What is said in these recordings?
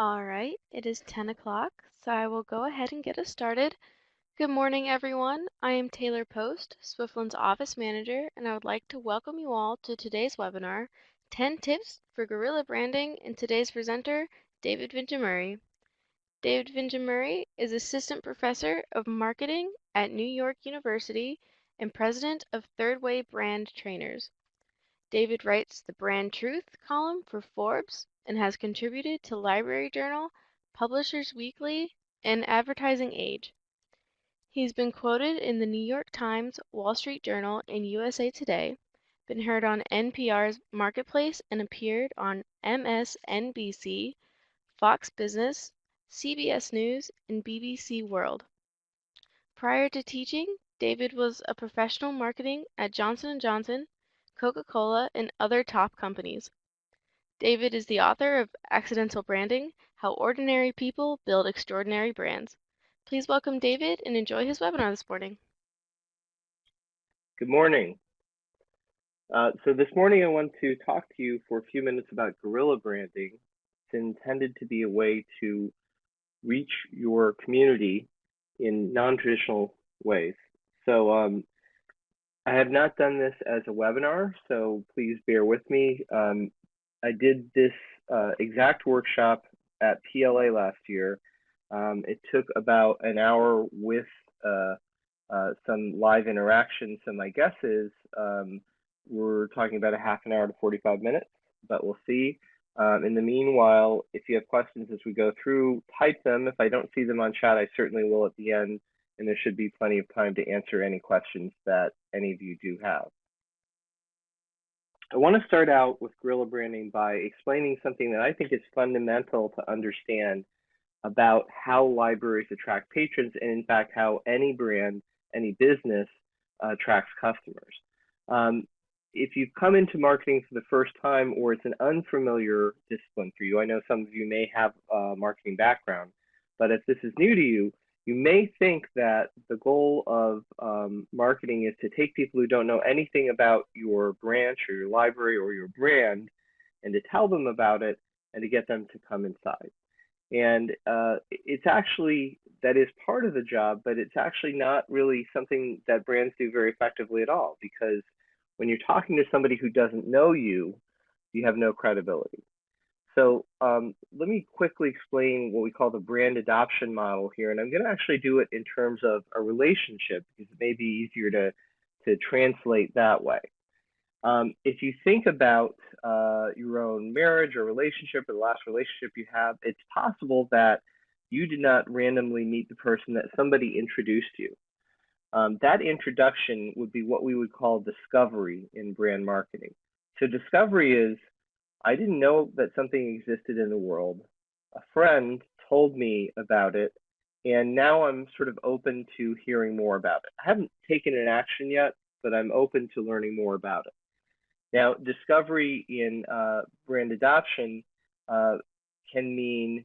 All right, it is 10 o'clock, so I will go ahead and get us started. Good morning, everyone. I am Taylor Post, Swiftland's Office Manager, and I would like to welcome you all to today's webinar, 10 Tips for Guerrilla Branding, and today's presenter, David Vinjamuri. David Vinjamuri is Assistant Professor of Marketing at New York University and President of Third Way Brand Trainers. David writes the Brand Truth column for Forbes and has contributed to Library Journal, Publishers Weekly, and Advertising Age. He's been quoted in the New York Times, Wall Street Journal, and USA Today, been heard on NPR's Marketplace, and appeared on MSNBC, Fox Business, CBS News, and BBC World. Prior to teaching, David was a professional marketing at Johnson & Johnson, Coca-Cola, and other top companies. David is the author of Accidental Branding: How Ordinary People Build Extraordinary Brands. Please welcome David and enjoy his webinar this morning. Good morning. So this morning I want to talk to you for a few minutes about guerrilla branding. It's intended to be a way to reach your community in non-traditional ways. So I have not done this as a webinar, so please bear with me. I did this exact workshop at PLA last year. It took about an hour with some live interaction. So my guess is we're talking about a half an hour to 45 minutes, but we'll see. In the meanwhile, if you have questions as we go through, type them. If I don't see them on chat, I certainly will at the end, and there should be plenty of time to answer any questions that any of you do have. I want to start out with guerrilla branding by explaining something that I think is fundamental to understand about how libraries attract patrons, and in fact, how any brand, any business attracts customers. If you've come into marketing for the first time, or it's an unfamiliar discipline for you, I know some of you may have a marketing background, but if this is new to you, you may think that the goal of marketing is to take people who don't know anything about your branch or your library or your brand and to tell them about it and to get them to come inside. And it's actually, that is part of the job, but it's actually not really something that brands do very effectively at all, because when you're talking to somebody who doesn't know you, you have no credibility. So let me quickly explain what we call the brand adoption model here. And I'm going to actually do it in terms of a relationship, because it may be easier to translate that way. If you think about your own marriage or relationship, or the last relationship you have, it's possible that you did not randomly meet the person, that somebody introduced you. That introduction would be what we would call discovery in brand marketing. So discovery is, I didn't know that something existed in the world. A friend told me about it, and now I'm sort of open to hearing more about it. I haven't taken an action yet, but I'm open to learning more about it. Now, discovery in brand adoption can mean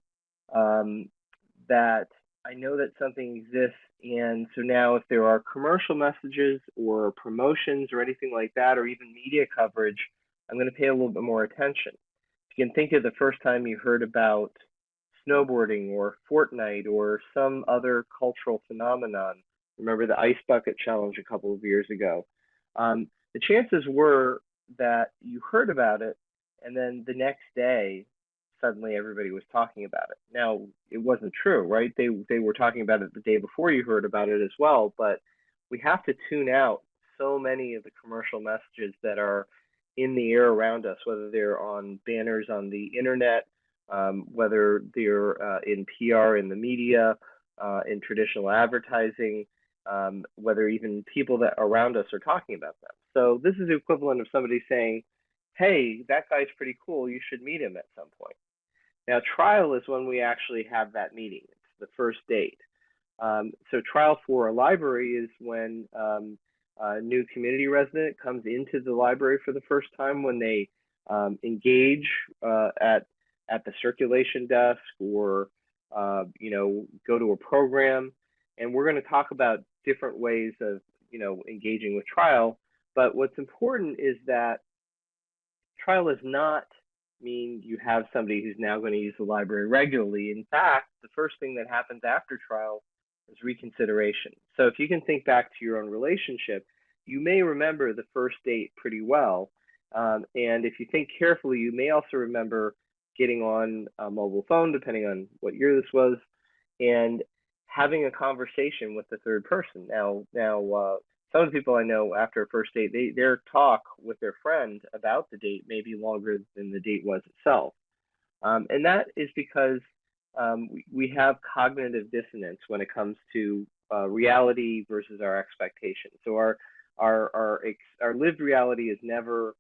that I know that something exists, and so now if there are commercial messages or promotions or anything like that, or even media coverage, I'm going to pay a little bit more attention. You can think of the first time you heard about snowboarding or Fortnite or some other cultural phenomenon. Remember the ice bucket challenge a couple of years ago. The chances were that you heard about it, and then the next day, suddenly everybody was talking about it. Now, it wasn't true, right? They were talking about it the day before you heard about it as well, but we have to tune out so many of the commercial messages that are in the air around us, whether they're on banners on the internet, whether they're in PR in the media, in traditional advertising, whether even people that are around us are talking about them. So this is the equivalent of somebody saying, hey, that guy's pretty cool, you should meet him at some point. Now, trial is when we actually have that meeting. It's the first date. So trial for a library is when a new community resident comes into the library for the first time, when they engage at the circulation desk, or go to a program. And we're going to talk about different ways of engaging with trial. But what's important is that trial is not mean you have somebody who's now going to use the library regularly. In fact, the first thing that happens after trial is reconsideration. So if you can think back to your own relationship, you may remember the first date pretty well. And if you think carefully, you may also remember getting on a mobile phone, depending on what year this was, and having a conversation with the third person. Some of the people I know after a first date, their talk with their friend about the date may be longer than the date was itself. And that is because we have cognitive dissonance when it comes to reality versus our expectations. So our lived reality is never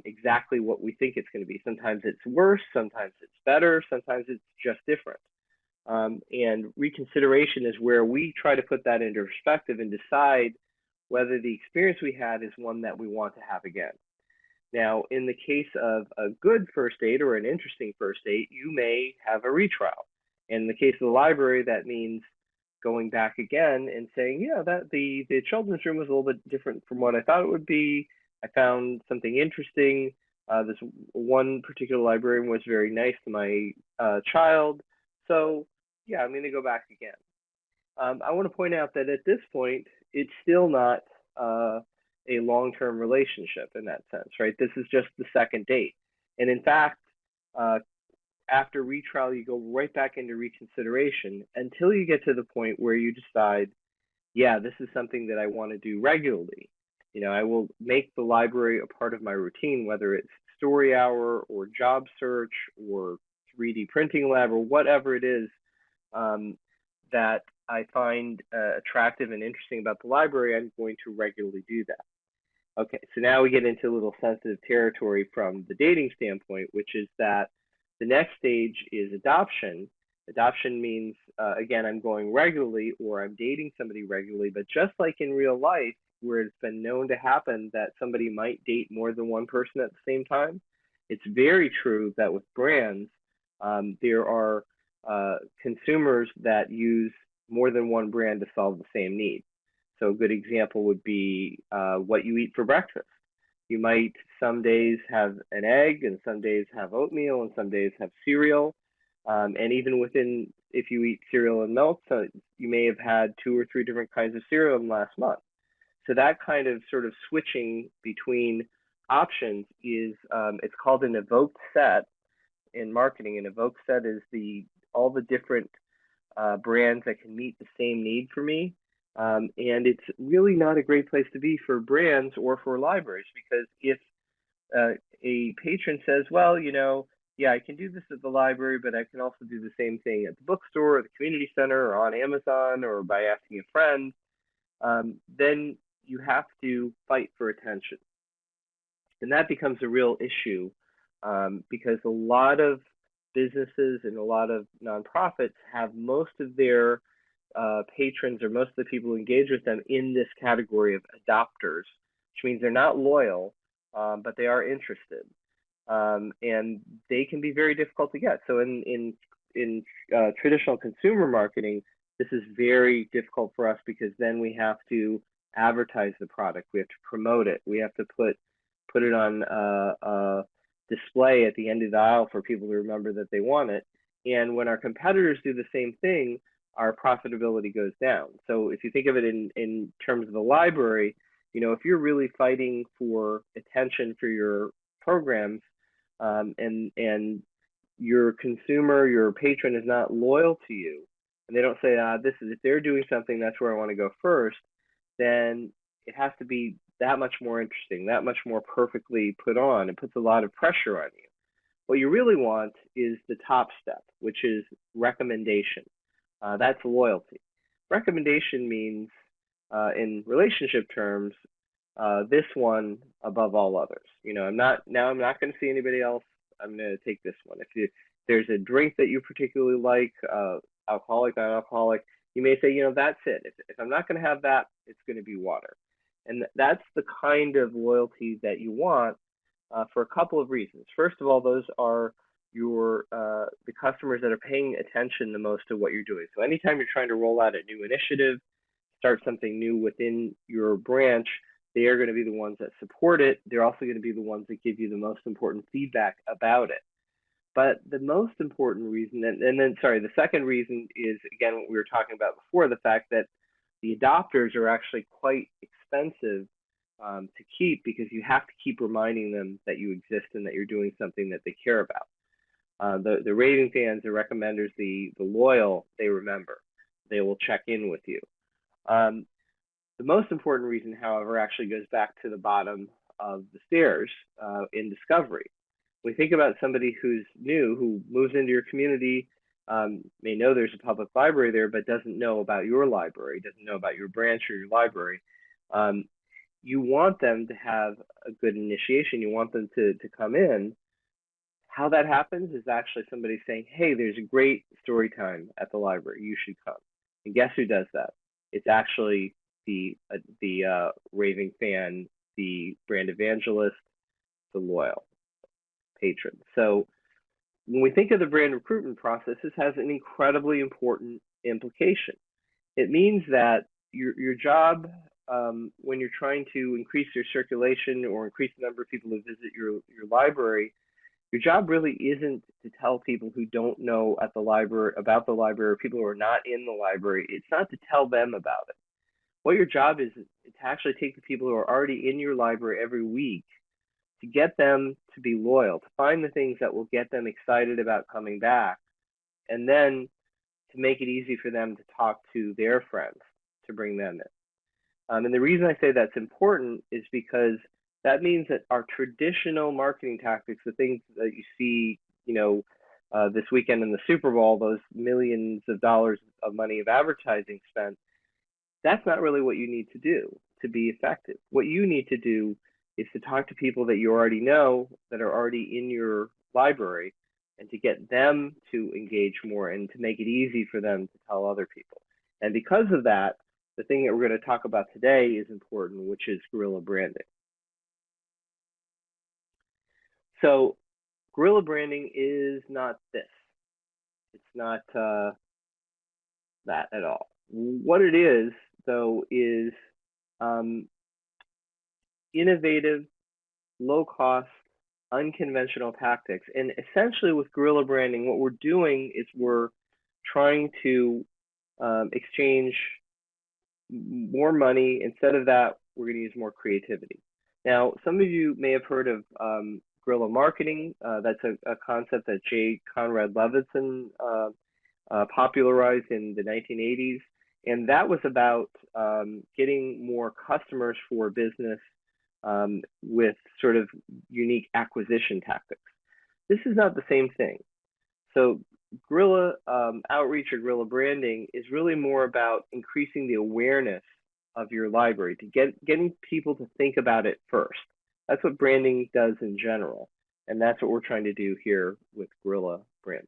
exactly what we think it's going to be. Sometimes it's worse, sometimes it's better, sometimes it's just different. And reconsideration is where we try to put that into perspective and decide whether the experience we had is one that we want to have again. Now, in the case of a good first date or an interesting first date, you may have a retrial. In the case of the library, that means going back again and saying, yeah, that the children's room was a little bit different from what I thought it would be. I found something interesting. This one particular librarian was very nice to my child. So yeah, I'm going to go back again. I want to point out that at this point, it's still not a long-term relationship in that sense, right? This is just the second date. And in fact, uh, after retrial, you go right back into reconsideration until you get to the point where you decide, yeah, this is something that I want to do regularly. You know, I will make the library a part of my routine, whether it's story hour or job search or 3D printing lab or whatever it is um, that I find attractive and interesting about the library. I'm going to regularly do that. Okay, so now we get into a little sensitive territory from the dating standpoint, which is that the next stage is adoption. Adoption means, again, I'm going regularly or I'm dating somebody regularly, but just like in real life, where it's been known to happen that somebody might date more than one person at the same time, it's very true that with brands, there are consumers that use more than one brand to solve the same need. So a good example would be what you eat for breakfast. You might some days have an egg, and some days have oatmeal, and some days have cereal. And even within, if you eat cereal and milk, so you may have had 2 or 3 different kinds of cereal in the last month. So that kind of sort of switching between options is, it's called an evoked set in marketing. An evoked set is all the different brands that can meet the same need for me. And it's really not a great place to be for brands or for libraries, because if a patron says, well, yeah, I can do this at the library, but I can also do the same thing at the bookstore or the community center or on Amazon or by asking a friend, then you have to fight for attention. And that becomes a real issue because a lot of businesses and a lot of nonprofits have most of their patrons or most of the people who engage with them in this category of adopters, which means they're not loyal, but they are interested. And they can be very difficult to get. So in traditional consumer marketing, this is very difficult for us because then we have to advertise the product, we have to promote it, we have to put it on display at the end of the aisle for people to remember that they want it. And when our competitors do the same thing, our profitability goes down. So if you think of it in terms of the library, if you're really fighting for attention for your programs, and your consumer, your patron is not loyal to you, and they don't say, this is, if they're doing something, that's where I want to go first, then it has to be that much more interesting, that much more perfectly put on. It puts a lot of pressure on you. What you really want is the top step, which is recommendation. That's loyalty. Recommendation means, in relationship terms, this one above all others. I'm not going to see anybody else. I'm going to take this one. If there's a drink that you particularly like, alcoholic, non-alcoholic, you may say, that's it. If I'm not going to have that, it's going to be water. And that's the kind of loyalty that you want for a couple of reasons. First of all, those are the customers that are paying attention the most to what you're doing. So anytime you're trying to roll out a new initiative, start something new within your branch, they are going to be the ones that support it. They're also going to be the ones that give you the most important feedback about it. But the most important reason, and then, sorry, the second reason is, again, what we were talking about before, the fact that the adopters are actually quite expensive to keep because you have to keep reminding them that you exist and that you're doing something that they care about. The raving fans, the recommenders, the loyal, they remember. They will check in with you. Um, the most important reason, however, actually goes back to the bottom of the stairs in discovery. We think about somebody who's new, who moves into your community, may know there's a public library there, but doesn't know about your library, doesn't know about your branch or your library. Um, you want them to have a good initiation. You want them to come in. How that happens is actually somebody saying, hey, there's a great story time at the library. You should come. And guess who does that? It's actually the raving fan, the brand evangelist, the loyal patron. So when we think of the brand recruitment process, this has an incredibly important implication. It means that your job when you're trying to increase your circulation or increase the number of people who visit your library, your job really isn't to tell people who don't know at the library about the library, or people who are not in the library. It's not to tell them about it. What your job is to actually take the people who are already in your library every week to get them to be loyal, to find the things that will get them excited about coming back, and then to make it easy for them to talk to their friends to bring them in. And the reason I say that's important is because that means that our traditional marketing tactics, the things that you see, this weekend in the Super Bowl, those millions of dollars of money of advertising spent, that's not really what you need to do to be effective. What you need to do is to talk to people that you already know, that are already in your library, and to get them to engage more and to make it easy for them to tell other people. And because of that, the thing that we're going to talk about today is important, which is guerrilla branding. So guerrilla branding is not this. It's not that at all. What it is, though, is innovative, low-cost, unconventional tactics. And essentially with guerrilla branding, what we're doing is we're trying to exchange more money. Instead of that, we're going to use more creativity. Now, some of you may have heard of guerrilla marketing. That's a concept that J. Conrad Levinson popularized in the 1980s. And that was about getting more customers for business with sort of unique acquisition tactics. This is not the same thing. So guerrilla outreach or guerrilla branding is really more about increasing the awareness of your library, to getting people to think about it first. That's what branding does in general. And that's what we're trying to do here with guerrilla branding.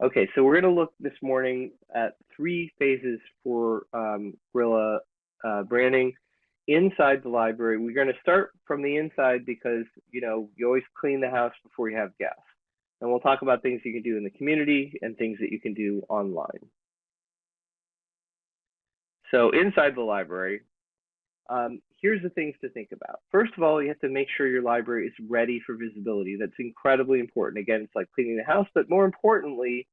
Okay, so we're going to look this morning at 3 phases for guerrilla branding inside the library. We're going to start from the inside because, you always clean the house before you have guests. And we'll talk about things you can do in the community and things that you can do online. So inside the library, here's the things to think about. First of all, you have to make sure your library is ready for visibility. That's incredibly important. Again, it's like cleaning the house, but more importantly,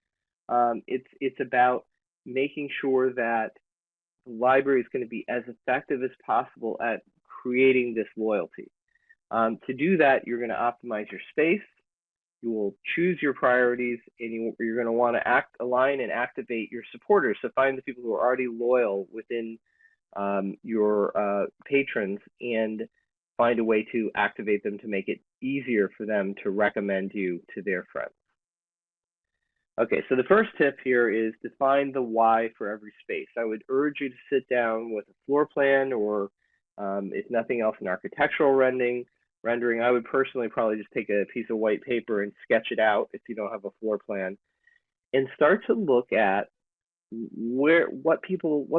it's about making sure that the library is going to be as effective as possible at creating this loyalty. To do that, you're going to optimize your space. You will choose your priorities, and you're going to want to align and activate your supporters. So find the people who are already loyal within your patrons and find a way to activate them to make it easier for them to recommend you to their friends. Okay, so the first tip here is define the why for every space. I would urge you to sit down with a floor plan or, if nothing else, an architectural rendering. I would personally probably just take a piece of white paper and sketch it out if you don't have a floor plan, and start to look at what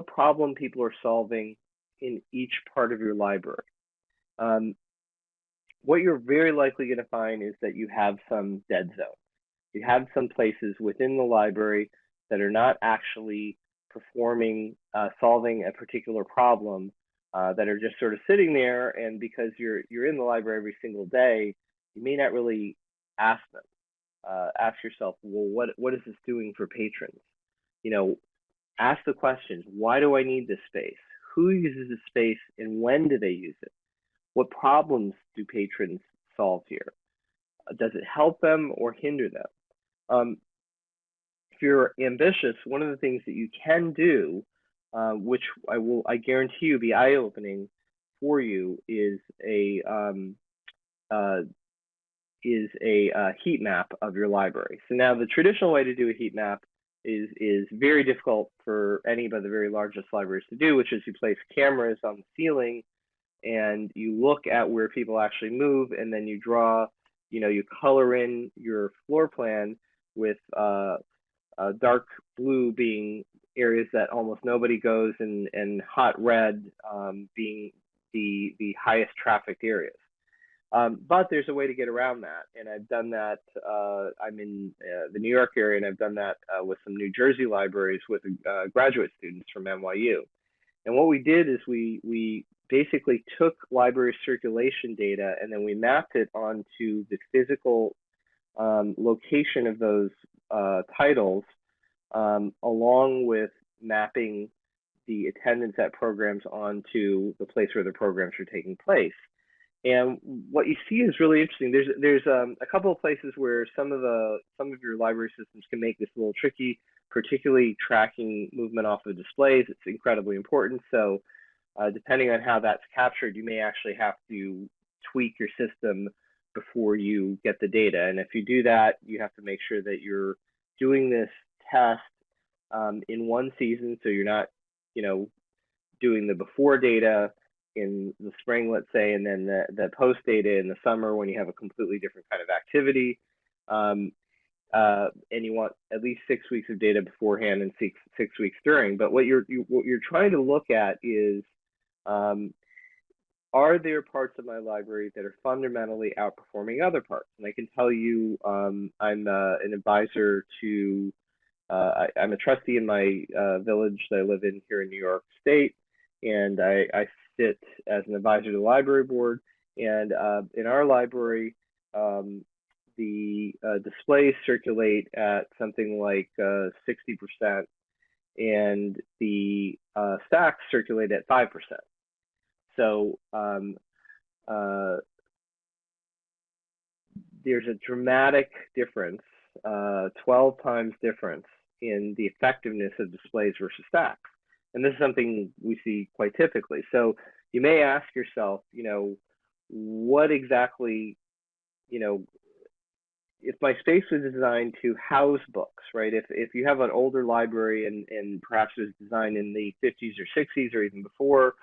problem people are solving in each part of your library. What you're very likely going to find is that you have some dead zones. You have some places within the library that are not actually performing, solving a particular problem that are just sort of sitting there, and because you're in the library every single day, you may not really ask them. Ask yourself, well, what is this doing for patrons? You know, ask the questions. Why do I need this space? Who uses this space, and when do they use it? What problems do patrons solve here? Does it help them or hinder them? If you're ambitious, one of the things that you can do, which I guarantee you be eye-opening for you, uh, heat map of your library. So now the traditional way to do a heat map is very difficult for any but the very largest libraries to do, which is you place cameras on the ceiling and you look at where people actually move, and then you draw, you color in your floor plan with dark blue being areas that almost nobody goes, and hot red being the highest trafficked areas. But there's a way to get around that, and I've done that. I'm in the New York area, and I've done that with some New Jersey libraries with graduate students from NYU. And what we did is we basically took library circulation data, and then we mapped it onto the physical location of those titles, along with mapping the attendance at programs onto the place where the programs are taking place. And what you see is really interesting. There's a couple of places where some of your library systems can make this a little tricky, particularly tracking movement off of displays. It's incredibly important. So depending on how that's captured, you may actually have to tweak your system before you get the data. And if you do that, you have to make sure that you're doing this test in one season, so you're not, doing the before data in the spring, let's say, and then the post data in the summer when you have a completely different kind of activity. And you want at least 6 weeks of data beforehand and 6 weeks during. But what you're trying to look at is, are there parts of my library that are fundamentally outperforming other parts? And I can tell you, I'm an advisor to, I'm a trustee in my village that I live in here in New York State, and I sit as an advisor to the library board. And in our library, the displays circulate at something like 60%, and the stacks circulate at 5%. So there's a dramatic difference, 12 times difference in the effectiveness of displays versus stacks. And this is something we see quite typically. So you may ask yourself, what exactly, if my space was designed to house books, right? If you have an older library and perhaps it was designed in the 50s or 60s or even before,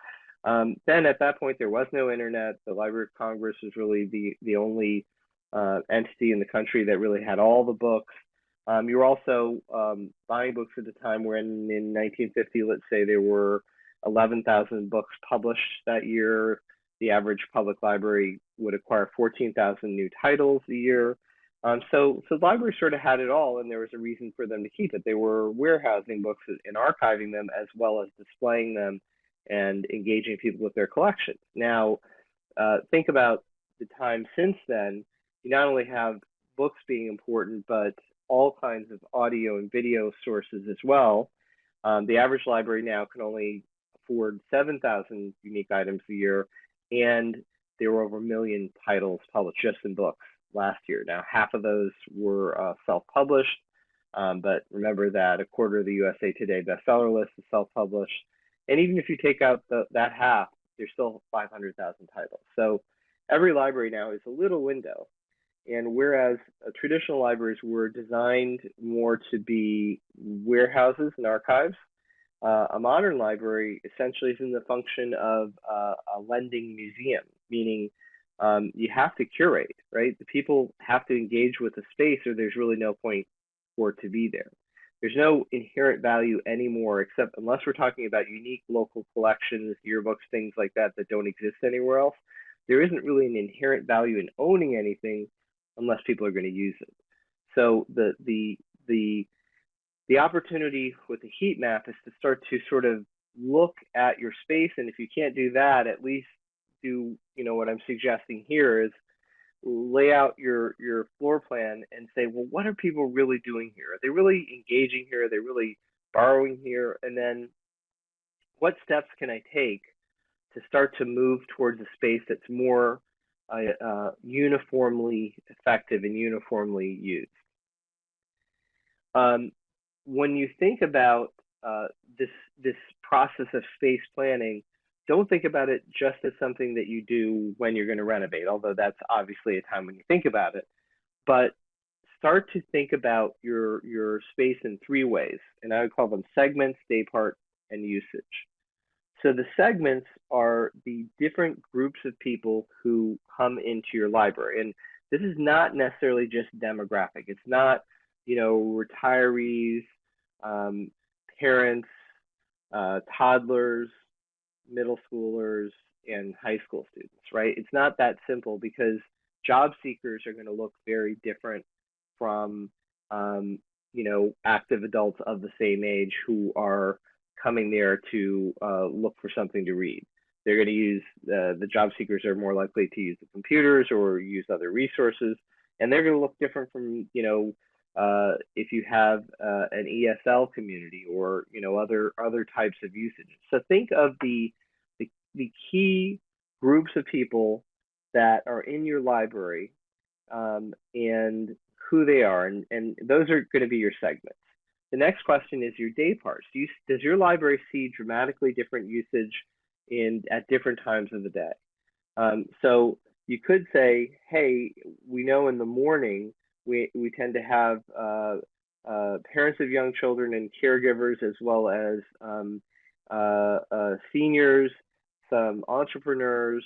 then at that point there was no internet. The Library of Congress was really the only entity in the country that really had all the books. You were also buying books at the time when in 1950, let's say, there were 11,000 books published that year. The average public library would acquire 14,000 new titles a year. So libraries sort of had it all, and there was a reason for them to keep it. They were warehousing books and archiving them, as well as displaying them and engaging people with their collections. Now, think about the time since then. You not only have books being important, but all kinds of audio and video sources as well. The average library now can only afford 7,000 unique items a year, and there were over 1 million titles published just in books last year. Now, half of those were self-published, but remember that a quarter of the USA Today bestseller list is self-published. And even if you take out that half, there's still 500,000 titles. So every library now is a little window. And whereas traditional libraries were designed more to be warehouses and archives, a modern library essentially is in the function of a lending museum, meaning you have to curate, right? The people have to engage with the space, or there's really no point for it to be there. There's no inherent value anymore, except unless we're talking about unique local collections, yearbooks, things like that that don't exist anywhere else. There isn't really an inherent value in owning anything unless people are going to use it. So the opportunity with the heat map is to start to sort of look at your space, and if you can't do that, at least do, what I'm suggesting here is lay out your floor plan and say, well, what are people really doing here? Are they really engaging here? Are they really borrowing here? And then what steps can I take to start to move towards a space that's more uniformly effective and uniformly used? Um, when you think about uh, this this process of space planning, don't think about it just as something that you do when you're going to renovate, although that's obviously a time when you think about it. But start to think about your space in three ways, and I would call them segments, day part, and usage. So the segments are the different groups of people who come into your library. And this is not necessarily just demographic. It's not, retirees, um, parents, toddlers, middle schoolers, and high school students, right? It's not that simple because job seekers are going to look very different from, active adults of the same age who are coming there to look for something to read. They're going to use the job seekers are more likely to use the computers or use other resources, and they're going to look different from if you have an ESL community or other types of usage. So think of the key groups of people that are in your library, and who they are, and those are going to be your segments. The next question is your day parts. Does your library see dramatically different usage at different times of the day? So you could say, hey, we know in the morning we tend to have parents of young children and caregivers, as well as seniors, some entrepreneurs,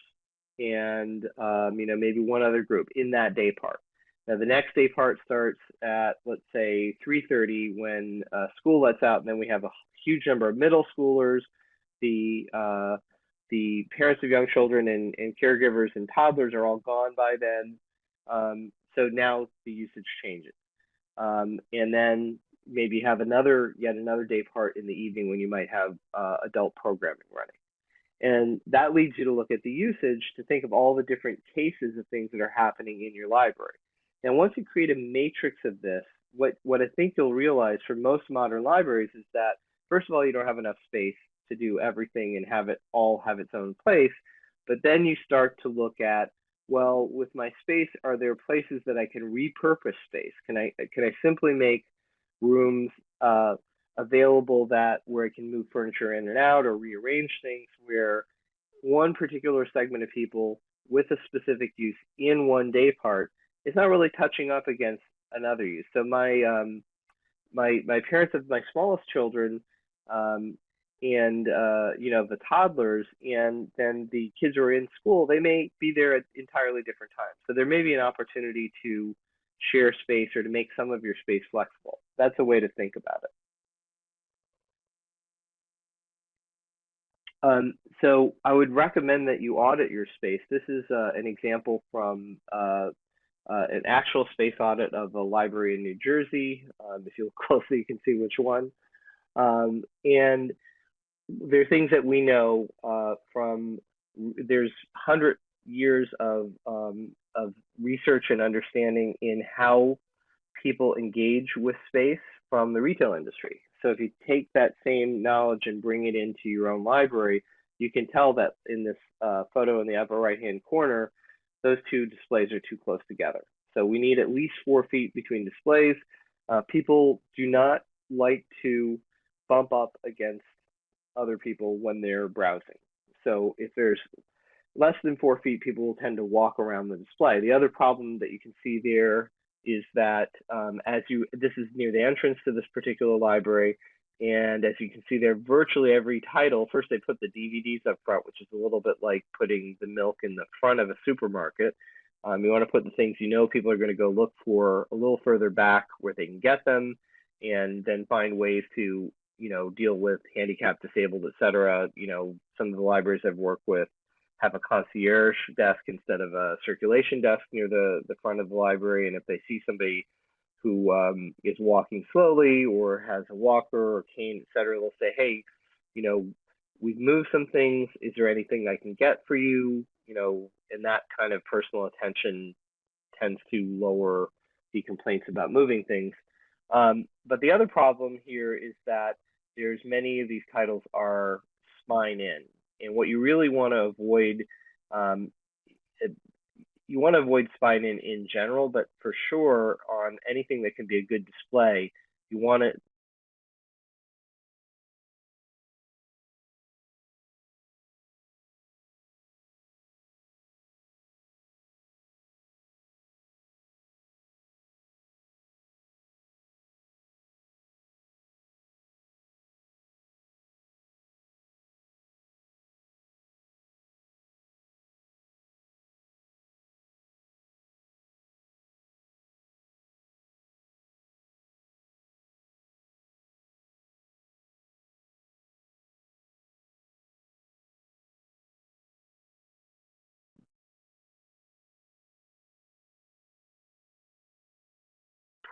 and maybe one other group in that day part. Now the next day part starts at, let's say, 3:30 when school lets out, and then we have a huge number of middle schoolers, the parents of young children and caregivers and toddlers are all gone by then. So now the usage changes. And then maybe have yet another day part in the evening when you might have adult programming running. And that leads you to look at the usage to think of all the different cases of things that are happening in your library. Now, once you create a matrix of this, what I think you'll realize for most modern libraries is that, first of all, you don't have enough space to do everything and have it all have its own place. But then you start to look at, well, with my space, are there places that I can repurpose space? Can I simply make rooms available where I can move furniture in and out or rearrange things, where one particular segment of people with a specific use in one day part is not really touching up against another use. So my parents of my smallest children, and the toddlers, and then the kids who are in school, they may be there at entirely different times. So there may be an opportunity to share space or to make some of your space flexible. That's a way to think about it. So I would recommend that you audit your space. This is an example from an actual space audit of a library in New Jersey. If you look closely, you can see which one. And there are things that we know from there's 100 years of research and understanding in how people engage with space from the retail industry. So if you take that same knowledge and bring it into your own library, you can tell that in this photo in the upper right-hand corner, those two displays are too close together. So we need at least 4 feet between displays. People do not like to bump up against other people when they're browsing. So if there's less than 4 feet, people will tend to walk around the display. The other problem that you can see there is that this is near the entrance to this particular library, and as you can see there, virtually every title, first they put the DVDs up front, which is a little bit like putting the milk in the front of a supermarket. You want to put the things people are going to go look for a little further back where they can get them, and then find ways to deal with handicapped, disabled, etc. Some of the libraries I've worked with have a concierge desk instead of a circulation desk near the front of the library. And if they see somebody who is walking slowly or has a walker or cane, et cetera, they'll say, hey, we've moved some things. Is there anything I can get for you? And that kind of personal attention tends to lower the complaints about moving things. But the other problem here is that there's many of these titles are spine in, and what you really want to avoid, um, you want to avoid spine in general, but for sure on anything that can be a good display, you want to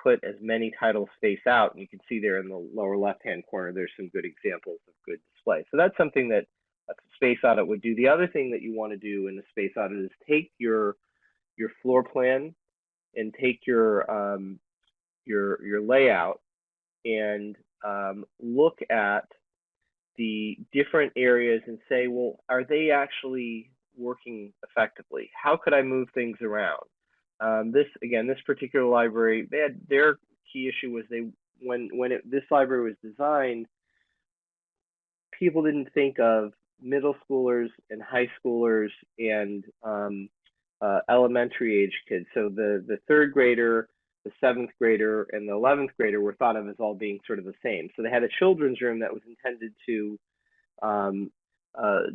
put as many titles spaced out. And you can see there in the lower left-hand corner, there's some good examples of good display. So that's something that a space audit would do. The other thing that you want to do in the space audit is take your floor plan and take your layout and look at the different areas and say, well, are they actually working effectively? How could I move things around? This particular library, they had their key issue was this library was designed, people didn't think of middle schoolers and high schoolers and elementary age kids. So the third grader, the seventh grader, and the 11th grader were thought of as all being sort of the same. So they had a children's room that was intended to um,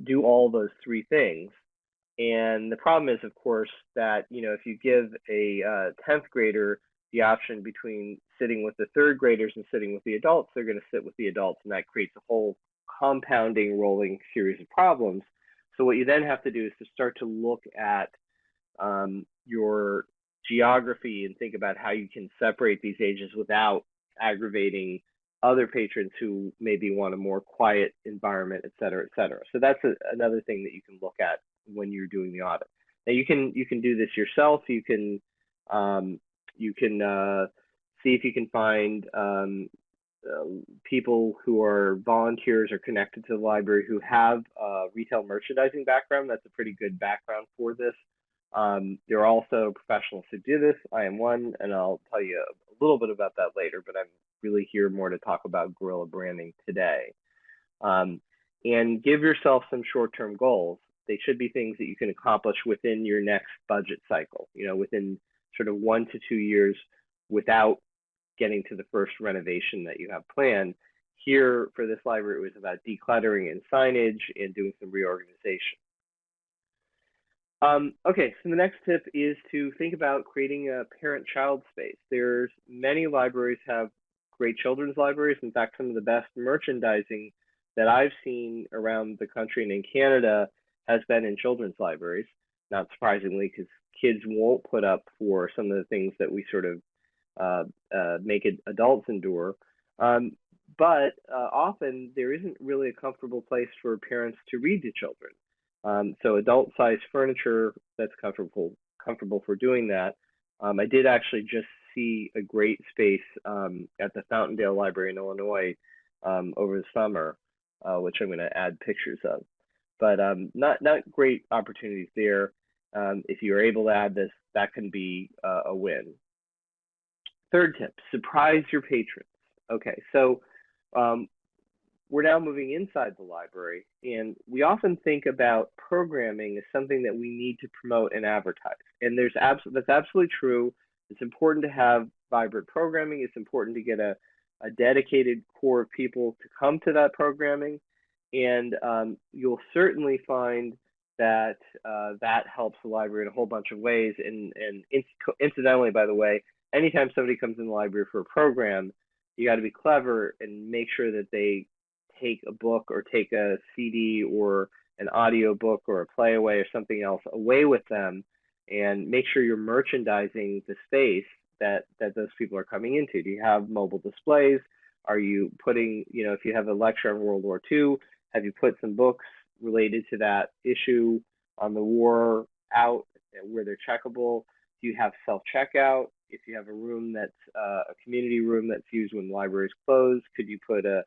do all those three things. And the problem is, of course, that if you give a 10th grader the option between sitting with the third graders and sitting with the adults, they're going to sit with the adults, and that creates a whole compounding, rolling series of problems. So what you then have to do is to start to look at your geography and think about how you can separate these ages without aggravating other patrons who maybe want a more quiet environment, et cetera, et cetera. So that's another thing that you can look at when you're doing the audit. Now you can do this yourself. You can see if you can find people who are volunteers or connected to the library who have a retail merchandising background. That's a pretty good background for this. There are also professionals who do this. I am one, and I'll tell you a little bit about that later, but I'm really here more to talk about guerrilla branding today. And give yourself some short-term goals. They should be things that you can accomplish within your next budget cycle, within sort of 1 to 2 years without getting to the first renovation that you have planned. Here for this library, it was about decluttering and signage and doing some reorganization. Okay, so the next tip is to think about creating a parent-child space. There's many libraries have great children's libraries. In fact, some of the best merchandising that I've seen around the country and in Canada has been in children's libraries, not surprisingly, because kids won't put up for some of the things that we sort of make adults endure. But often there isn't really a comfortable place for parents to read to children. So adult-sized furniture that's comfortable for doing that. I did actually just see a great space at the Fountaindale Library in Illinois over the summer, which I'm going to add pictures of. But not great opportunities there. If you're able to add this, that can be a win. Third tip: surprise your patrons. Okay, so we're now moving inside the library, and we often think about programming as something that we need to promote and advertise. And that's absolutely true. It's important to have vibrant programming. It's important to get a dedicated core of people to come to that programming. And you'll certainly find that that helps the library in a whole bunch of ways. And incidentally, by the way, anytime somebody comes in the library for a program, you got to be clever and make sure that they take a book or take a CD or an audio book or a playaway or something else away with them, and make sure you're merchandising the space that those people are coming into. Do you have mobile displays? Are you putting, if you have a lecture on World War II, Have you put some books related to that issue on the war out where they're checkable? Do you have self-checkout? If you have a room that's a community room that's used when the library is closed, could you put a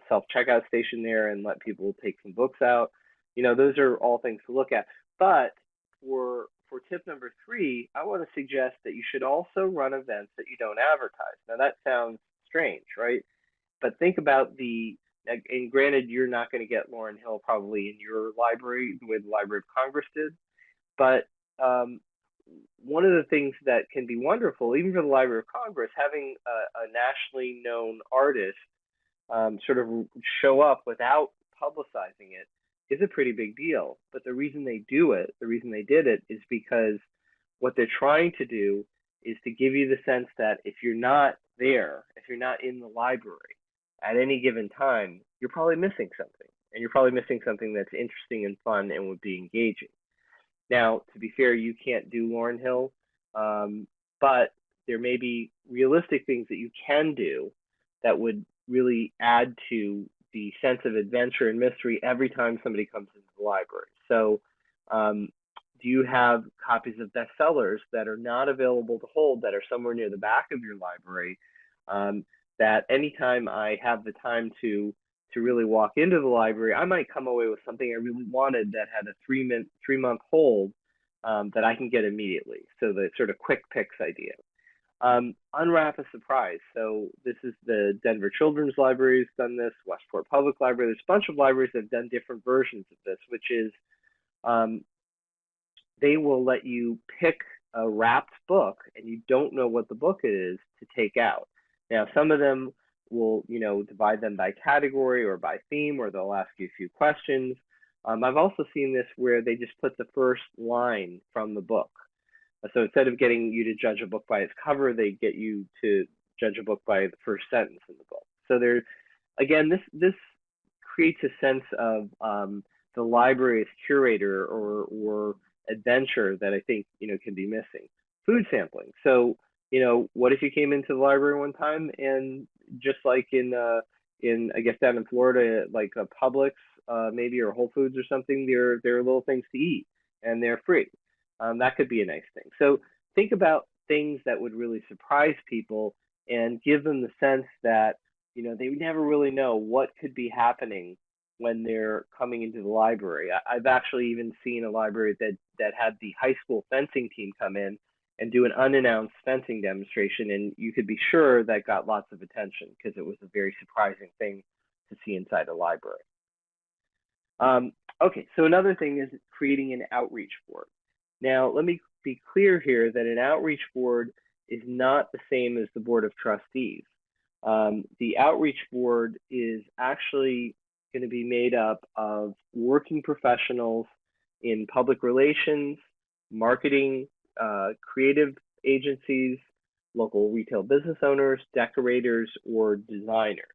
self-checkout station there and let people take some books out? Those are all things to look at. But for tip number 3, I want to suggest that you should also run events that you don't advertise. Now that sounds strange, right? But think about and granted, you're not going to get Lauryn Hill probably in your library the way the Library of Congress did, but um, one of the things that can be wonderful, even for the Library of Congress, having a nationally known artist sort of show up without publicizing it is a pretty big deal. But the reason they do it, the reason they did it, is because what they're trying to do is to give you the sense that if you're not there, if you're not in the library at any given time, you're probably missing something. And you're probably missing something that's interesting and fun and would be engaging. Now, to be fair, you can't do Lauryn Hill, but there may be realistic things that you can do that would really add to the sense of adventure and mystery every time somebody comes into the library. So, do you have copies of bestsellers that are not available to hold that are somewhere near the back of your library? That anytime I have the time to really walk into the library, I might come away with something I really wanted that had a 3-month hold that I can get immediately. So the sort of quick picks idea. Unwrap a surprise. So this is the Denver Children's Library has done this, Westport Public Library. There's a bunch of libraries that have done different versions of this, which is um, they will let you pick a wrapped book and you don't know what the book is to take out. Now, some of them will, divide them by category or by theme, or they'll ask you a few questions. I've also seen this where they just put the first line from the book. So instead of getting you to judge a book by its cover, they get you to judge a book by the first sentence in the book. So there, again, this creates a sense of the library as curator or adventure that I think can be missing. Food sampling. So what if you came into the library one time and just like in I guess down in Florida, like a Publix maybe or Whole Foods or something, there are little things to eat and they're free. That could be a nice thing. So think about things that would really surprise people and give them the sense that they never really know what could be happening when they're coming into the library. I've actually even seen a library that had the high school fencing team come in and do an unannounced fencing demonstration, and you could be sure that got lots of attention because it was a very surprising thing to see inside a library. Okay, so another thing is creating an outreach board. Now, let me be clear here that an outreach board is not the same as the board of trustees. The outreach board is actually going to be made up of working professionals in public relations, marketing, creative agencies, local retail business owners, decorators, or designers.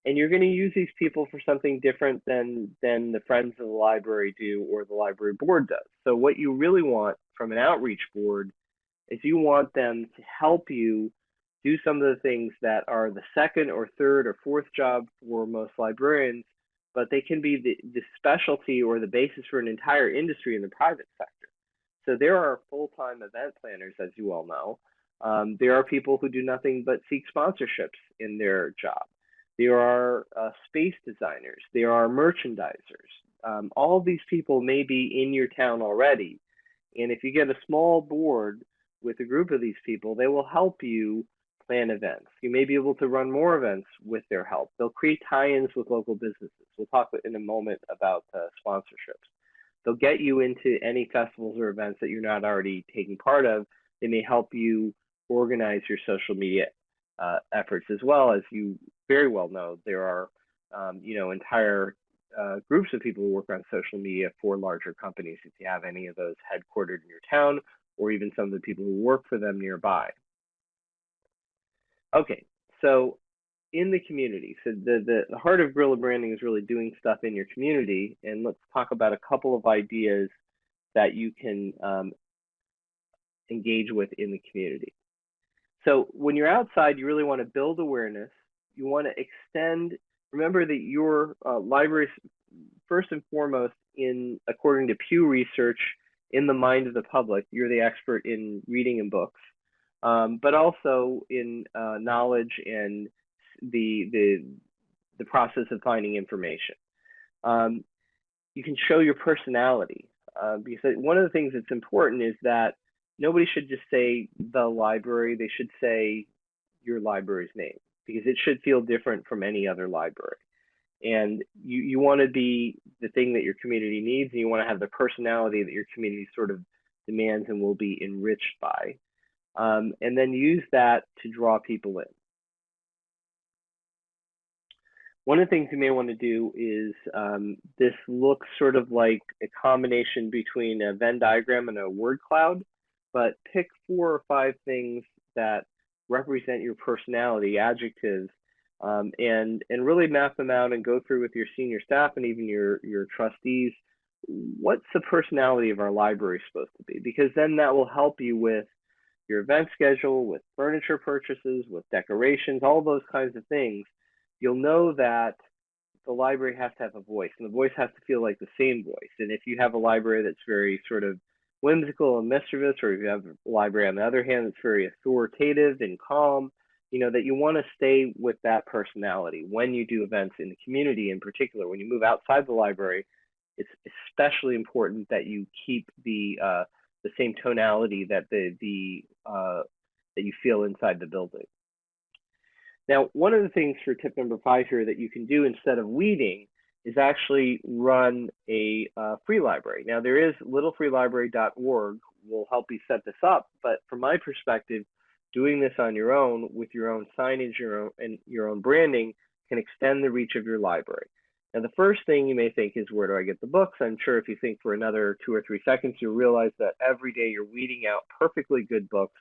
And you're going to use these people for something different than the Friends of the Library do or the library board does. So what you really want from an outreach board is you want them to help you do some of the things that are the second or third or fourth job for most librarians, but they can be the specialty or the basis for an entire industry in the private sector. So there are full-time event planners, as you all know. There are people who do nothing but seek sponsorships in their job. There are space designers. There are merchandisers. All of these people may be in your town already. And if you get a small board with a group of these people, they will help you plan events. You may be able to run more events with their help. They'll create tie-ins with local businesses. We'll talk in a moment about sponsorships. They'll get you into any festivals or events that you're not already taking part of. They may help you organize your social media efforts as well. As you very well know, there are entire groups of people who work on social media for larger companies, if you have any of those headquartered in your town, or even some of the people who work for them nearby. Okay, so in the community, so the heart of guerrilla branding is really doing stuff in your community, and let's talk about a couple of ideas that you can engage with in the community. So when you're outside, you really want to build awareness. You want to extend remember that your library is first and foremost, in according to Pew Research, in the mind of the public. You're the expert in reading and books, but also in knowledge and the the the process of finding information. Um, you can show your personality, because one of the things that's important is that nobody should just say the library. They should say your library's name, because it should feel different from any other library. And you want to be the thing that your community needs, and you want to have the personality that your community sort of demands and will be enriched by. And then use that to draw people in. One of the things you may want to do is, this looks sort of like a combination between a Venn diagram and a word cloud, but pick 4 or 5 things that represent your personality, adjectives, and really map them out and go through with your senior staff and even your trustees. What's the personality of our library supposed to be? Because then that will help you with your event schedule, with furniture purchases, with decorations, all those kinds of things. You'll know that the library has to have a voice, and the voice has to feel like the same voice. And if you have a library that's very sort of whimsical and mischievous, or if you have a library on the other hand that's very authoritative and calm, that you want to stay with that personality when you do events in the community. In particular, when you move outside the library, it's especially important that you keep the same tonality that that you feel inside the building. Now, one of the things for tip number 5 here that you can do instead of weeding is actually run a free library. Now, there is littlefreelibrary.org will help you set this up, but from my perspective, doing this on your own with your own signage, and your own branding can extend the reach of your library. Now, the first thing you may think is, where do I get the books? I'm sure if you think for another 2 or 3 seconds, you'll realize that every day you're weeding out perfectly good books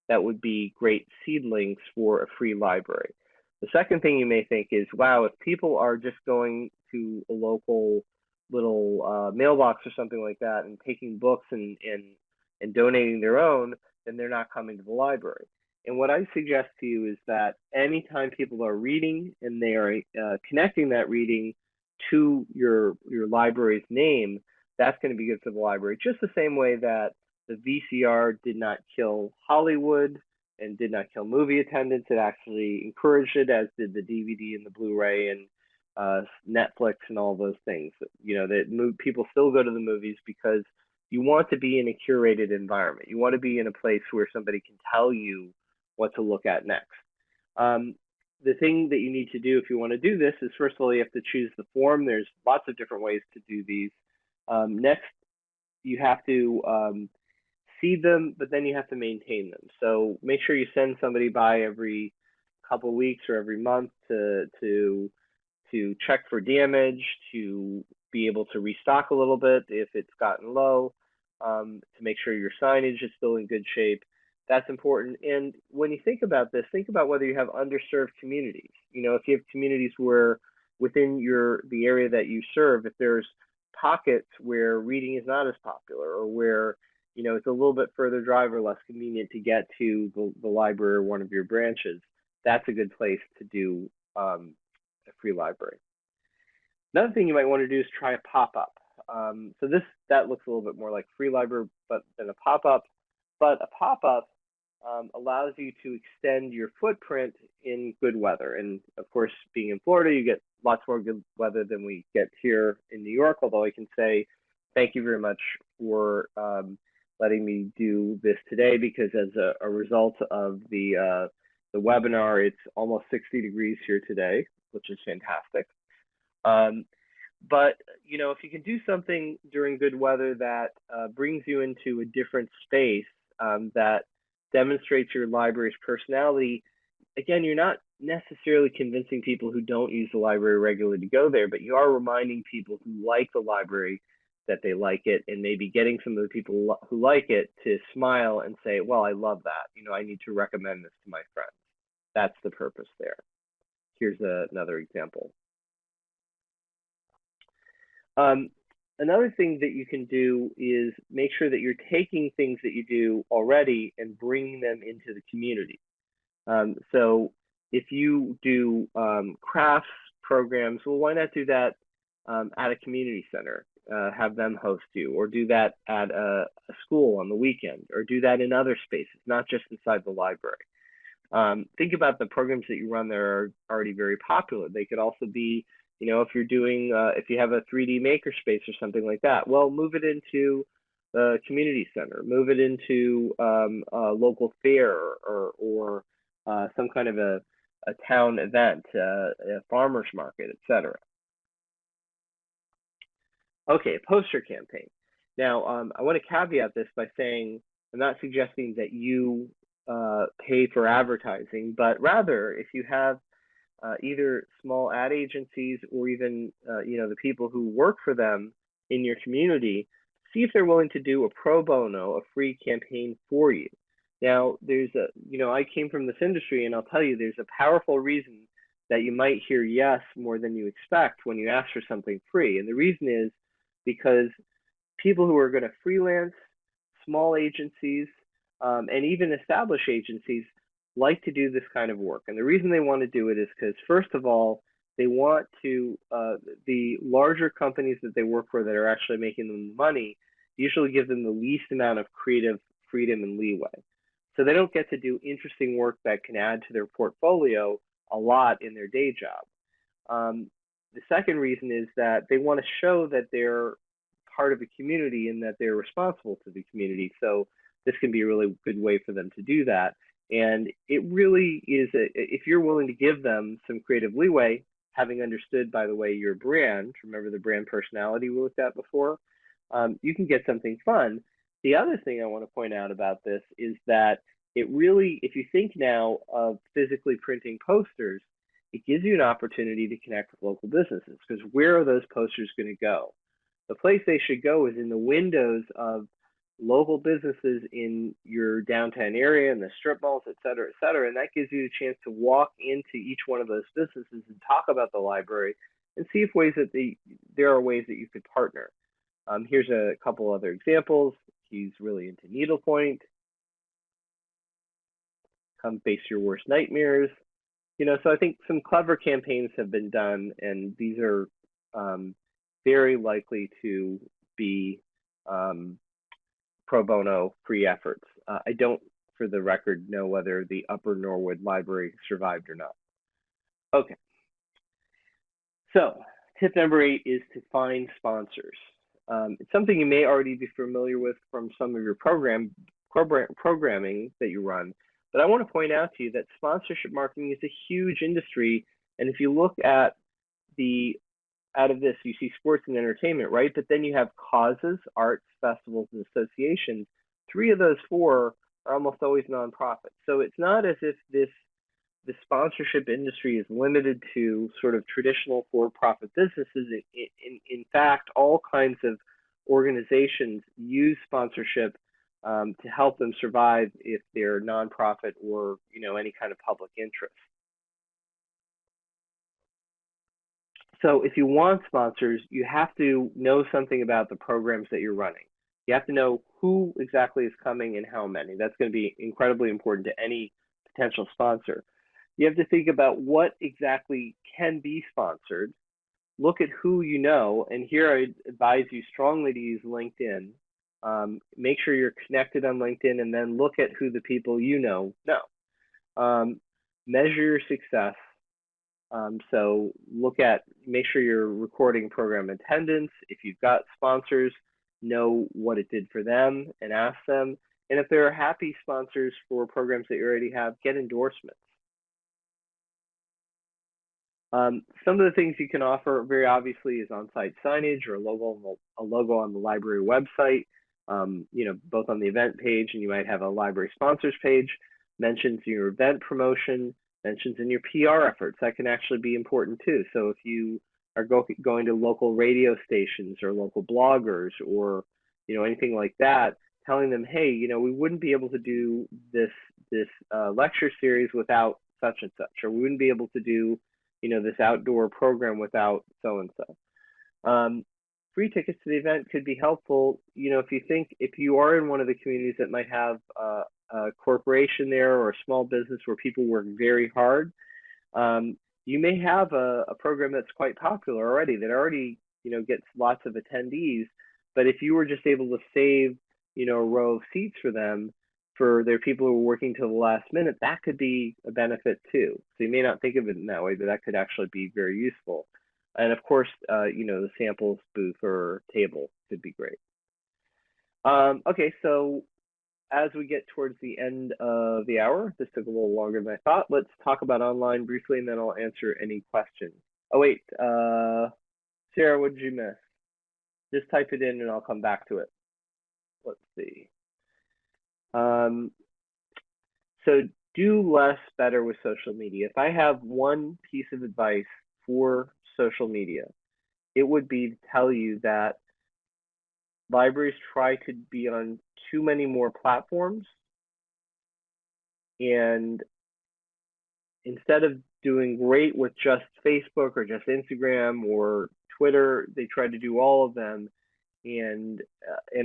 that would be great seedlings for a free library. The second thing you may think is, wow, if people are just going to a local little mailbox or something like that and taking books and donating their own, then they're not coming to the library. And what I suggest to you is that anytime people are reading and they are connecting that reading to your library's name, that's going to be good for the library. Just the same way that the VCR did not kill Hollywood and did not kill movie attendance. It actually encouraged it, as did the DVD and the Blu-ray and Netflix and all those things. That people still go to the movies because you want to be in a curated environment. You want to be in a place where somebody can tell you what to look at next. The thing that you need to do if you want to do this is, first of all, you have to choose the form. There's lots of different ways to do these. Next, you have to seed them, but then you have to maintain them. So make sure you send somebody by every couple weeks or every month to check for damage, to be able to restock a little bit if it's gotten low, to make sure your signage is still in good shape. That's important. And when you think about this, think about whether you have underserved communities. If you have communities where within the area that you serve, if there's pockets where reading is not as popular, or where it's a little bit further drive or less convenient to get to the library or one of your branches, that's a good place to do a free library. Another thing you might want to do is try a pop-up. So that looks a little bit more like free library, but than a pop-up. But a pop-up allows you to extend your footprint in good weather. And of course, being in Florida, you get lots more good weather than we get here in New York. Although I can say thank you very much for letting me do this today, because as a result of the webinar, it's almost 60 degrees here today, which is fantastic. But if you can do something during good weather that brings you into a different space, that demonstrates your library's personality, again, you're not necessarily convincing people who don't use the library regularly to go there, but you are reminding people who like the library that they like it, and maybe getting some of the people who like it to smile and say, well, I love that. I need to recommend this to my friends. That's the purpose there. Here's another example. Another thing that you can do is make sure that you're taking things that you do already and bringing them into the community. So If you do crafts programs, well, why not do that at a community center? Have them host you, or do that at a school on the weekend, or do that in other spaces, not just inside the library. Think about the programs that you run that are already very popular. They could also be, if you're doing, if you have a 3D makerspace or something like that, well, move it into a community center, move it into a local fair or some kind of a town event, a farmer's market, etc. Okay, a poster campaign. Now, I want to caveat this by saying I'm not suggesting that you pay for advertising, but rather if you have either small ad agencies or even the people who work for them in your community, see if they're willing to do a pro bono, a free campaign for you. Now, I came from this industry, and I'll tell you, there's a powerful reason that you might hear yes more than you expect when you ask for something free. And the reason is because people who are going to freelance, small agencies, and even established agencies like to do this kind of work. And the reason they want to do it is because, first of all, they want to, the larger companies that they work for that are actually making them money usually give them the least amount of creative freedom and leeway. So they don't get to do interesting work that can add to their portfolio a lot in their day job. The second reason is that they want to show that they're part of a community and that they're responsible to the community. So this can be a really good way for them to do that. And it really is, if you're willing to give them some creative leeway, having understood, by the way, your brand, remember the brand personality we looked at before, you can get something fun. The other thing I want to point out about this is that it really, if you think now of physically printing posters, it gives you an opportunity to connect with local businesses, because where are those posters going to go? The place they should go is in the windows of local businesses in your downtown area and the strip malls, et cetera, et cetera. And that gives you a chance to walk into each one of those businesses and talk about the library and see if there are ways that you could partner. Here's a couple other examples. He's really into needlepoint. Come face your worst nightmares. So I think some clever campaigns have been done, and these are very likely to be pro bono free efforts. I don't, for the record, know whether the Upper Norwood Library survived or not. Okay. So tip number 8 is to find sponsors. It's something you may already be familiar with from some of your programming that you run, but I want to point out to you that sponsorship marketing is a huge industry. And if you look at out of this, you see sports and entertainment, right? But then you have causes, arts, festivals, and associations. 3 of those 4 are almost always nonprofit. So it's not as if the sponsorship industry is limited to sort of traditional for-profit businesses. In fact, all kinds of organizations use sponsorship to help them survive if they're nonprofit or any kind of public interest. So if you want sponsors, you have to know something about the programs that you're running. You have to know who exactly is coming and how many. That's going to be incredibly important to any potential sponsor. You have to think about what exactly can be sponsored. Look at who you know, and here I advise you strongly to use LinkedIn. Make sure you're connected on LinkedIn, and then look at who the people you know. Measure your success. So make sure you're recording program attendance. If you've got sponsors, know what it did for them and ask them. And if there are happy sponsors for programs that you already have, get endorsements. Some of the things you can offer, very obviously, is on-site signage or a logo on the library website, both on the event page, and you might have a library sponsors page, mentions your event promotion, mentions in your PR efforts. That can actually be important too. So if you are going to local radio stations or local bloggers or anything like that, telling them, hey, we wouldn't be able to do this lecture series without such and such, or we wouldn't be able to do this outdoor program without so and so. Free tickets to the event could be helpful. If you are in one of the communities that might have a corporation there or a small business where people work very hard, You may have a program that's quite popular already, that already, gets lots of attendees. But if you were just able to save, a row of seats for them, for their people who are working till the last minute, that could be a benefit too. So you may not think of it in that way, but that could actually be very useful. And of course, the samples booth or table could be great. Okay, so as we get towards the end of the hour, this took a little longer than I thought. Let's talk about online briefly, and then I'll answer any questions. Oh wait, Sarah, what did you miss? Just type it in, and I'll come back to it. Let's see. So do less better with social media. If I have one piece of advice for social media, it would be to tell you that libraries try to be on too many more platforms, and instead of doing great with just Facebook or just Instagram or Twitter, they try to do all of them, and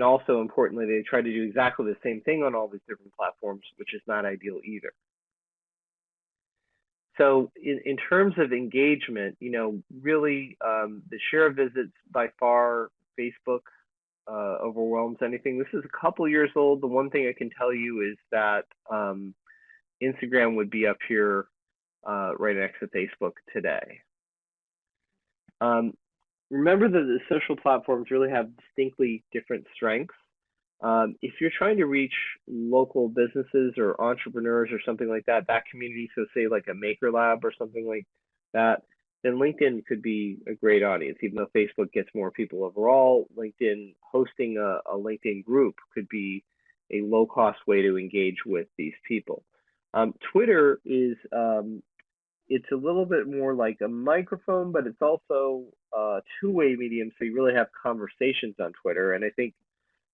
also importantly, they try to do exactly the same thing on all these different platforms, which is not ideal either. So in terms of engagement, really the share of visits by far, Facebook overwhelms anything. This is a couple years old. The one thing I can tell you is that Instagram would be up here right next to Facebook today. Remember that the social platforms really have distinctly different strengths. If you're trying to reach local businesses or entrepreneurs or something like that, that community, so say like a maker lab or something like that, then LinkedIn could be a great audience. Even though Facebook gets more people overall, LinkedIn hosting a LinkedIn group could be a low-cost way to engage with these people. Twitter is it's a little bit more like a microphone, but it's also a two-way medium, so you really have conversations on Twitter. And I think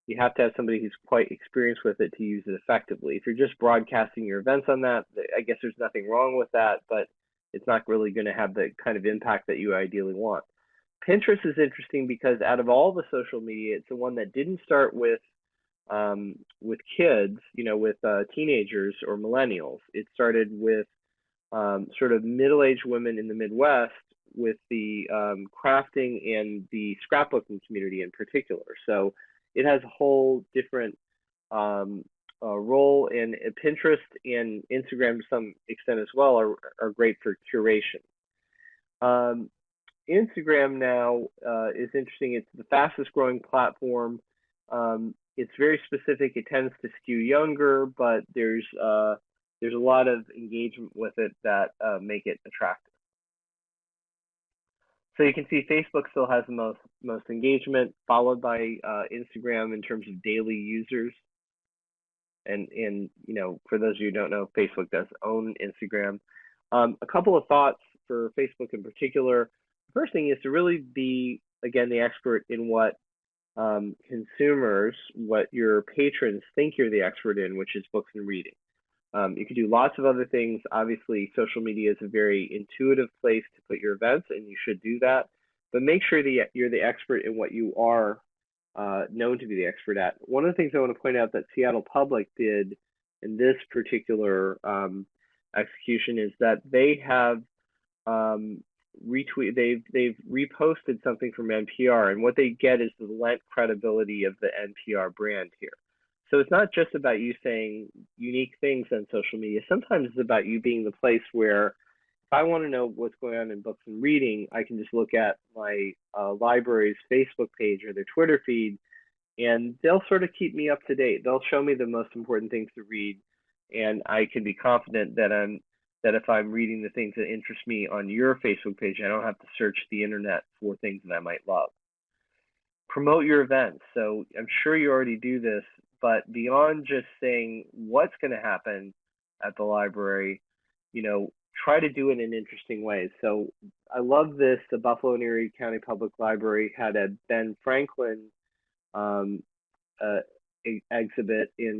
you have to have somebody who's quite experienced with it to use it effectively. If you're just broadcasting your events on that, I guess there's nothing wrong with that, but it's not really going to have the kind of impact that you ideally want. Pinterest is interesting because out of all the social media, it's the one that didn't start with kids, with teenagers or millennials. It started with sort of middle-aged women in the Midwest with the crafting and the scrapbooking community in particular. So it has a whole different role, and Pinterest and Instagram to some extent as well are great for curation. Instagram now is interesting. It's the fastest growing platform. It's very specific. It tends to skew younger, but there's a lot of engagement with it that make it attractive. So you can see Facebook still has the most engagement, followed by Instagram in terms of daily users. And for those of you who don't know, Facebook does own Instagram. A couple of thoughts for Facebook in particular. The first thing is to really be, again, the expert in what consumers, what your patrons think you're the expert in, which is books and reading. You can do lots of other things. Obviously, social media is a very intuitive place to put your events, and you should do that. But make sure that you're the expert in what you are known to be the expert at. One of the things I want to point out that Seattle Public did in this particular execution is that they have they've reposted something from NPR, and what they get is the lent credibility of the NPR brand here. So it's not just about you saying unique things on social media. Sometimes it's about you being the place where if I want to know what's going on in books and reading, I can just look at my library's Facebook page or their Twitter feed, and they'll sort of keep me up to date. They'll show me the most important things to read, and I can be confident that if I'm reading the things that interest me on your Facebook page, I don't have to search the internet for things that I might love. Promote your events. So I'm sure you already do this, but beyond just saying what's going to happen at the library, try to do it in interesting ways. So I love this. The Buffalo and Erie County Public Library had a Ben Franklin exhibit in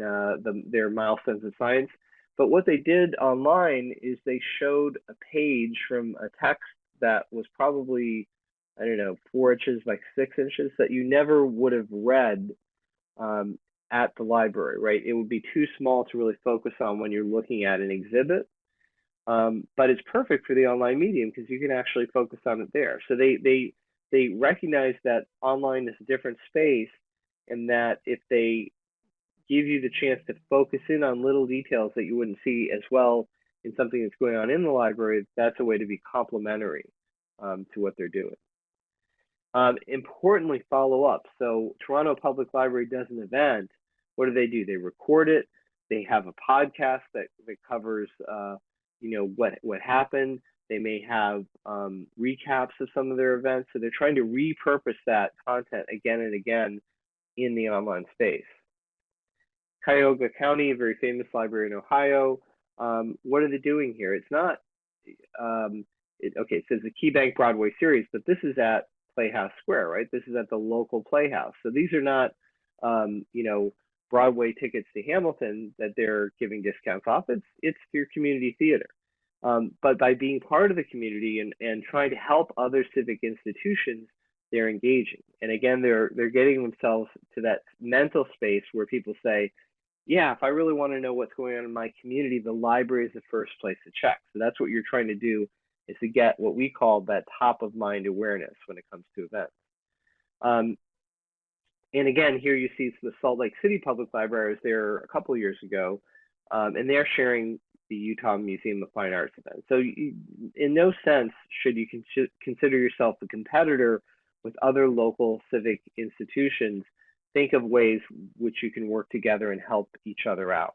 their Milestones of Science. But what they did online is they showed a page from a text that was probably, I don't know, 4 inches by 6 inches that you never would have read at the library, right? It would be too small to really focus on when you're looking at an exhibit. But it's perfect for the online medium because you can actually focus on it there. So they recognize that online is a different space, and that if they give you the chance to focus in on little details that you wouldn't see as well in something that's going on in the library, that's a way to be complementary to what they're doing. Importantly, follow up. So Toronto Public Library does an event. What do? They record it. They have a podcast that covers, what happened. They may have recaps of some of their events. So they're trying to repurpose that content again and again in the online space. Cuyahoga County, a very famous library in Ohio. What are they doing here? It's not, okay, it says the Key Bank Broadway series, but this is at Playhouse Square, right? This is at the local Playhouse. So these are not, Broadway tickets to Hamilton that they're giving discounts off. It's your community theater. But by being part of the community and trying to help other civic institutions, they're engaging. And again, they're getting themselves to that mental space where people say, yeah, if I really want to know what's going on in my community, the library is the first place to check. So that's what you're trying to do, is to get what we call that top of mind awareness when it comes to events. And again, here you see the Salt Lake City Public Library. I was there a couple of years ago, and they're sharing the Utah Museum of Fine Arts event. So in no sense should you consider yourself a competitor with other local civic institutions. Think of ways which you can work together and help each other out.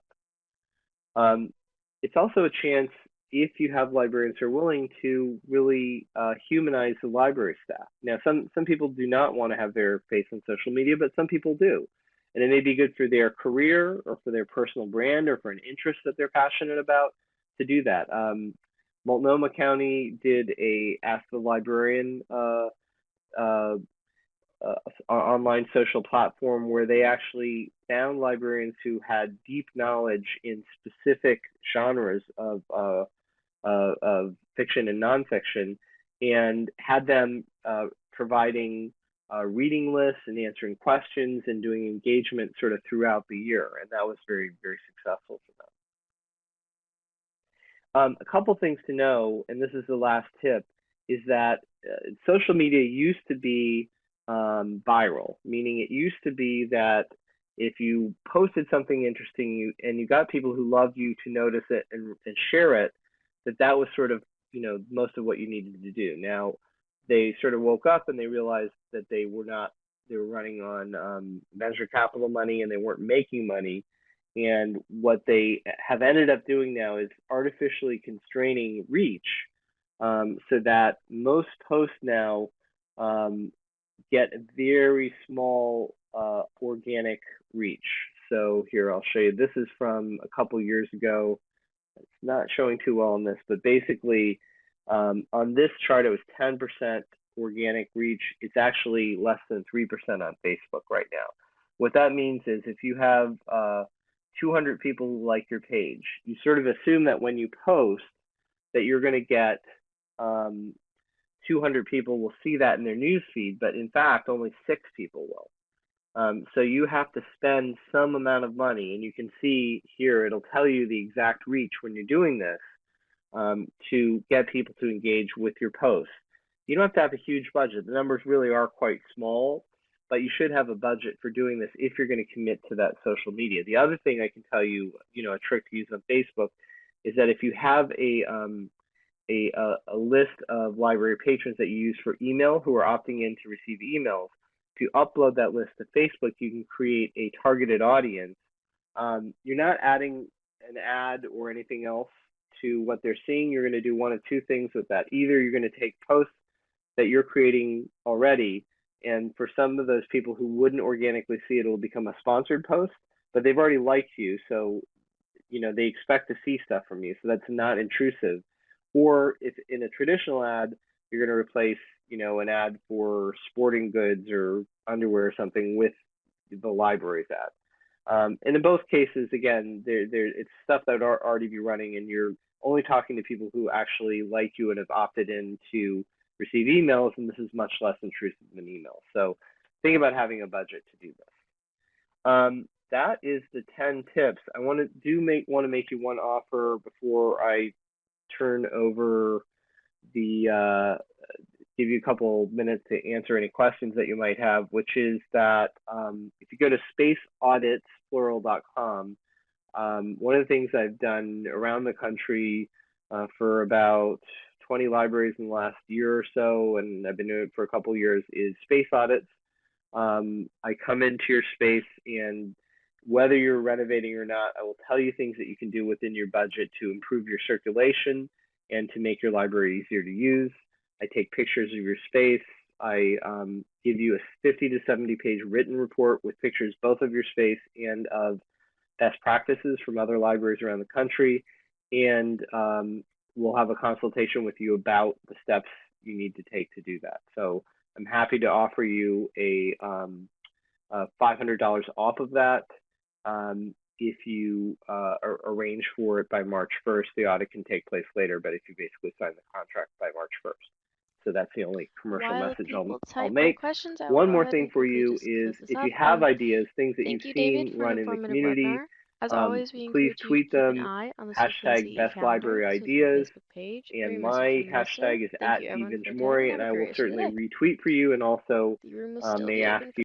It's also a chance, if you have librarians who are willing, to really humanize the library staff. Now, some people do not want to have their face on social media, but some people do. And it may be good for their career or for their personal brand or for an interest that they're passionate about to do that. Multnomah County did a Ask the Librarian online social platform where they actually found librarians who had deep knowledge in specific genres of fiction and nonfiction, and had them providing reading lists and answering questions and doing engagement sort of throughout the year. And that was very, very successful for them. A couple things to know, and this is the last tip, is that social media used to be viral, meaning it used to be that if you posted something interesting and you got people who loved you to notice it and share it, that was sort of, most of what you needed to do. Now, they sort of woke up and they realized that they were running on venture capital money and they weren't making money. And what they have ended up doing now is artificially constraining reach, so that most posts now get a very small organic reach. So here, I'll show you. This is from a couple years ago. It's not showing too well on this, but basically on this chart, it was 10% organic reach. It's actually less than 3% on Facebook right now. What that means is if you have 200 people who like your page, you sort of assume that when you post that you're going to get 200 people will see that in their news feed, but in fact, only 6 people will. So you have to spend some amount of money, and you can see here, it'll tell you the exact reach when you're doing this to get people to engage with your posts. You don't have to have a huge budget. The numbers really are quite small, but you should have a budget for doing this if you're going to commit to that social media. The other thing I can tell you, a trick to use on Facebook is that if you have a list of library patrons that you use for email who are opting in to receive emails, if you upload that list to Facebook, you can create a targeted audience. You're not adding an ad or anything else to what they're seeing. You're going to do one of two things with that. Either you're going to take posts that you're creating already, and for some of those people who wouldn't organically see it, it'll become a sponsored post, but they've already liked you, so they expect to see stuff from you, so that's not intrusive. Or if in a traditional ad, you're going to replace, an ad for sporting goods or underwear or something with the library's ad. And in both cases, again, it's stuff that already be running, and you're only talking to people who actually like you and have opted in to receive emails, and this is much less intrusive than email. So think about having a budget to do this. That is the 10 tips. I want to make you one offer before I turn over the give you a couple minutes to answer any questions that you might have, which is that if you go to spaceauditsplural.com, one of the things I've done around the country for about 20 libraries in the last year or so, and I've been doing it for a couple of years, is space audits. I come into your space, and whether you're renovating or not, I will tell you things that you can do within your budget to improve your circulation and to make your library easier to use. I take pictures of your space. I give you a 50 to 70 page written report with pictures both of your space and of best practices from other libraries around the country. And we'll have a consultation with you about the steps you need to take to do that. So I'm happy to offer you a $500 off of that. If you arrange for it by March 1st, the audit can take place later, but if you basically sign the contract by March 1st. So that's the only commercial While message people I'll type more make. questions, I will One go more ahead thing and for quickly you just is close this if up. you have ideas, things that you've Thank you, David, seen for an run in the informative community, webinar. As always, we please encourage you to tweet keep an them, eye on the Swiftland hashtag CE best calendar, library the Swiftland ideas, Facebook page, or and your message my from the listener. hashtag is Thank at you, everyone, for attending, @djamori, and have and a I great will rest of your certainly day. retweet for you and also The room will still may be ask open you